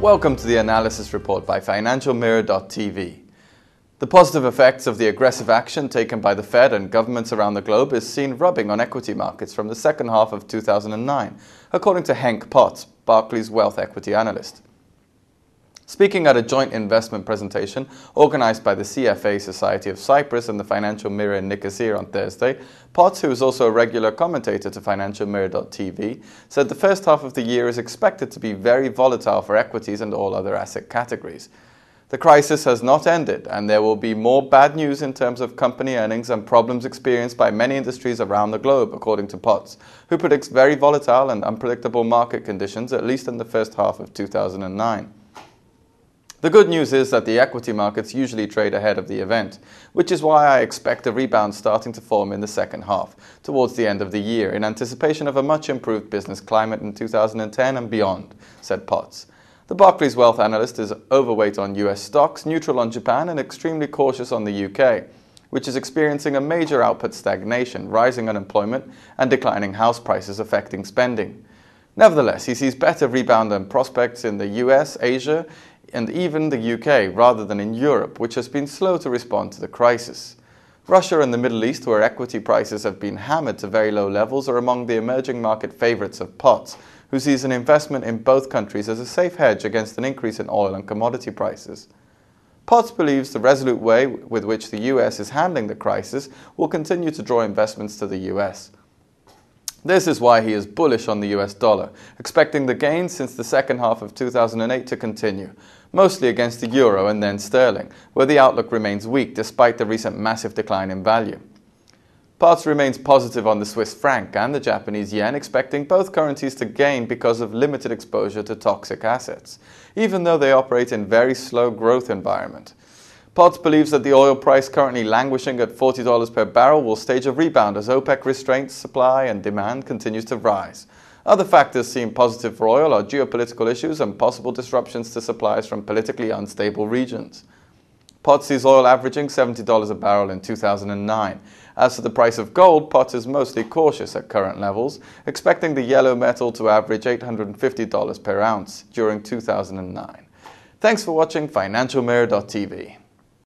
Welcome to the analysis report by FinancialMirror.tv. The positive effects of the aggressive action taken by the Fed and governments around the globe is seen rubbing on equity markets from the second half of 2009, according to Henk Potts, Barclays wealth equity analyst. Speaking at a joint investment presentation organized by the CFA Society of Cyprus and the Financial Mirror in Nicosia on Thursday, Potts, who is also a regular commentator to FinancialMirror.tv, said the first half of the year is expected to be very volatile for equities and all other asset categories. The crisis has not ended, and there will be more bad news in terms of company earnings and problems experienced by many industries around the globe, according to Potts, who predicts very volatile and unpredictable market conditions, at least in the first half of 2009. The good news is that the equity markets usually trade ahead of the event, which is why I expect a rebound starting to form in the second half, towards the end of the year, in anticipation of a much improved business climate in 2010 and beyond, said Potts. The Barclays wealth analyst is overweight on US stocks, neutral on Japan, and extremely cautious on the UK, which is experiencing a major output stagnation, rising unemployment, and declining house prices affecting spending. Nevertheless, he sees better rebound and prospects in the US, Asia, and even the UK, rather than in Europe, which has been slow to respond to the crisis. Russia and the Middle East, where equity prices have been hammered to very low levels, are among the emerging market favourites of Potts, who sees an investment in both countries as a safe hedge against an increase in oil and commodity prices. Potts believes the resolute way with which the US is handling the crisis will continue to draw investments to the US. This is why he is bullish on the US dollar, expecting the gains since the second half of 2008 to continue, mostly against the euro and then sterling, where the outlook remains weak despite the recent massive decline in value. Potts remains positive on the Swiss franc and the Japanese yen, expecting both currencies to gain because of limited exposure to toxic assets, even though they operate in very slow growth environment. Potts believes that the oil price, currently languishing at $40 per barrel, will stage a rebound as OPEC restraints supply and demand continues to rise. Other factors seen positive for oil are geopolitical issues and possible disruptions to supplies from politically unstable regions. Potts sees oil averaging $70 a barrel in 2009. As for the price of gold, Potts is mostly cautious at current levels, expecting the yellow metal to average $850 per ounce during 2009. Thanks for watching FinancialMirror.tv.